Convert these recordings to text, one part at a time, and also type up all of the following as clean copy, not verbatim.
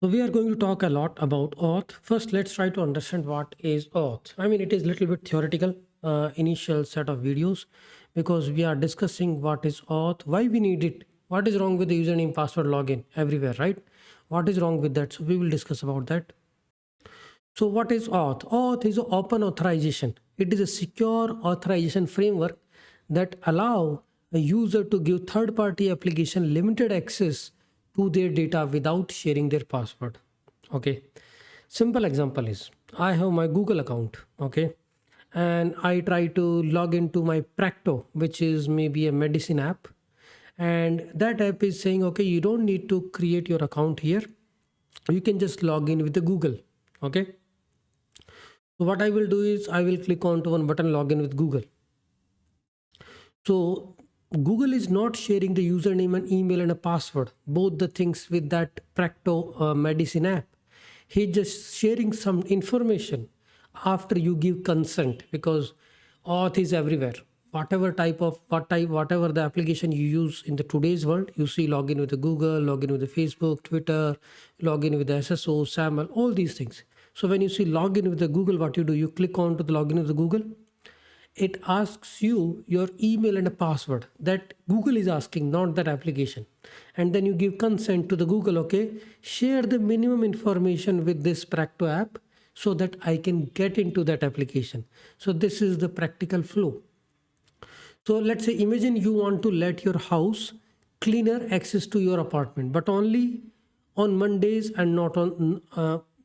So we are going to talk a lot about Auth. First, let's try to understand what is Auth. I mean, it is a little bit theoretical initial set of videos because we are discussing what is Auth, why we need it, what is wrong with the username, password, login everywhere, right? What is wrong with that? So we will discuss about that. So what is Auth? Auth is an open authorization. It is a secure authorization framework that allow a user to give third-party application limited access to their data without sharing their password. Okay. Simple example is I have my Google account. Okay. And I try to log into my Practo, which is maybe a medicine app. And that app is saying, okay, you don't need to create your account here. You can just log in with the Google. Okay. So what I will do is I will click on to one button, login with Google. So Google is not sharing the username and email and a password, both the things with that Practo medicine app. He's just sharing some information after you give consent, because Auth is everywhere. Whatever the application you use in the today's world, you see login with the Google, login with the Facebook, Twitter, login with the SSO, SAML, all these things. So when you see login with the Google, what you do, you click on to the login with the Google. It asks you your email and a password that Google is asking, not that application. And then you give consent to the Google, okay, share the minimum information with this Practo app so that I can get into that application. So this is the practical flow. So let's say, imagine you want to let your house cleaner access to your apartment, but only on Mondays and not on,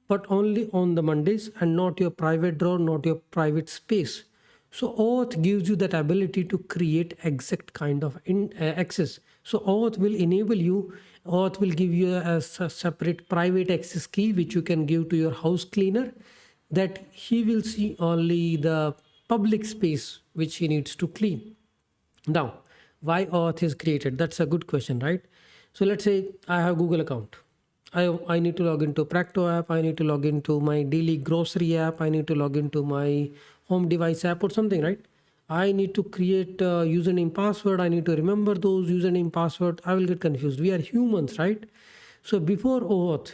but only on the Mondays and not your private drawer, not your private space. So Auth gives you that ability to create exact kind of access. So Auth will enable you, Auth will give you a separate private access key, which you can give to your house cleaner, that he will see only the public space which he needs to clean. Now, why Auth is created? That's a good question, right? So let's say I have Google account. I need to log into Practo app. I need to log into my daily grocery app. I need to log into my home device app or something, right? I need to create a username password. I need to remember those username password. I will get confused. We are humans, right? So before Auth,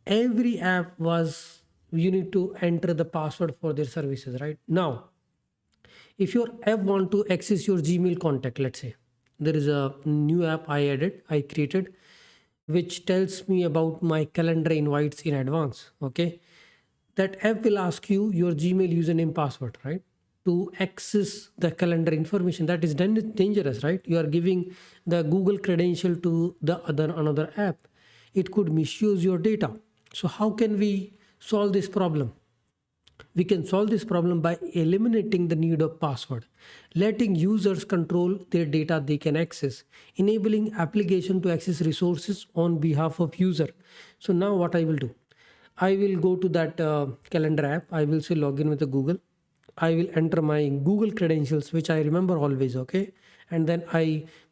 every app was, you need to enter the password for their services, right? Now, if your app want to access your Gmail contact, let's say there is a new app I created, which tells me about my calendar invites in advance. Okay. That app will ask you your Gmail username password, right? To access the calendar information. That is dangerous, right? You are giving the Google credential to the another app. It could misuse your data. So how can we solve this problem? We can solve this problem by eliminating the need of password, letting users control their data they can access, enabling application to access resources on behalf of user. So now what I will do, I will go to that calendar app. I will say login with the Google. I will enter my Google credentials, which I remember always. Okay. And then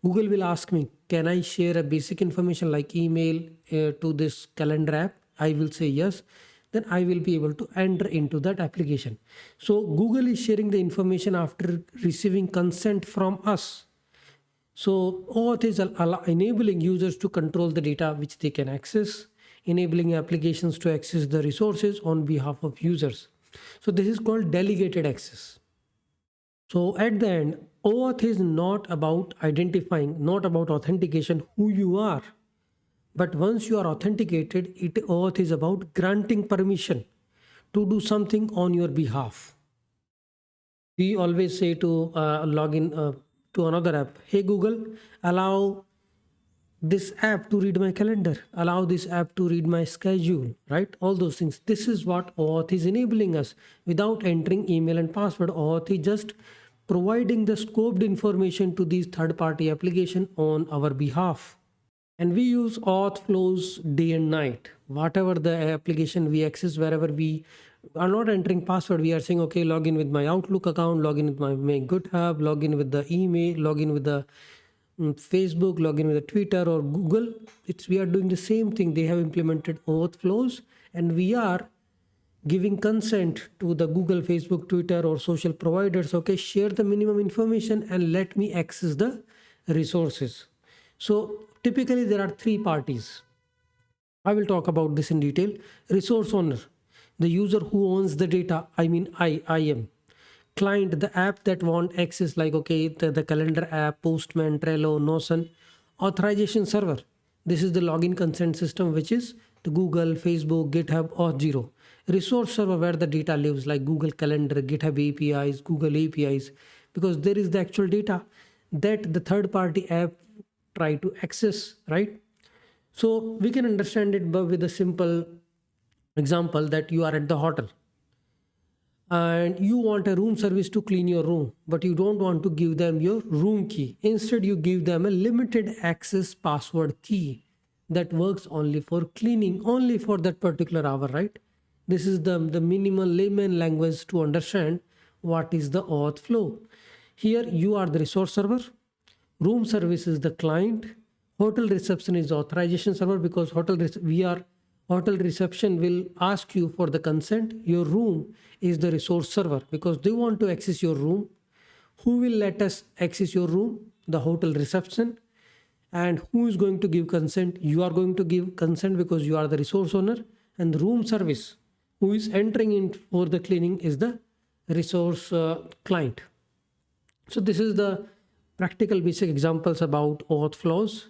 Google will ask me, can I share a basic information like email to this calendar app? I will say yes. Then I will be able to enter into that application. So Google is sharing the information after receiving consent from us. So Auth is enabling users to control the data which they can access, enabling applications to access the resources on behalf of users. So this is called delegated access. So at the end, OAuth is not about identifying, not about authentication who you are. But once you are authenticated, Auth is about granting permission to do something on your behalf. We always say to log in to another app, hey Google, allow this app to read my calendar, allow this app to read my schedule, right? All those things. This is what Auth is enabling us without entering email and password. Auth is just providing the scoped information to these third-party application on our behalf. And we use auth flows day and night. Whatever the application we access, wherever we are not entering password, we are saying, okay, log in with my Outlook account, log in with my GitHub, log in with the email, log in with the Facebook, log in with the Twitter or Google. We are doing the same thing. They have implemented auth flows, and we are giving consent to the Google, Facebook, Twitter or social providers. Okay, share the minimum information and let me access the resources. So typically there are three parties. I will talk about this in detail. Resource owner, the user who owns the data. I am. Client, the app that want access, like okay, the calendar app, Postman, Trello, Notion. Authorization server, this is the login consent system, which is the Google, Facebook, GitHub, Auth0. Resource server, where the data lives, like Google Calendar, GitHub APIs, Google APIs, because there is the actual data that the third party app try to access, right? So we can understand it with a simple example, that you are at the hotel and you want a room service to clean your room, but you don't want to give them your room key. Instead, you give them a limited access password key that works only for cleaning, only for that particular hour, right? This is the minimal layman language to understand what is the auth flow. Here you are the resource server, room service is the client, hotel reception is the authorization server, because hotel reception will ask you for the consent. Your room is the resource server, because they want to access your room. Who will let us access your room? The hotel reception. And who is going to give consent? You are going to give consent, because you are the resource owner. And the room service, who is entering in for the cleaning, is the resource client. So this is the practical basic examples about auth flows.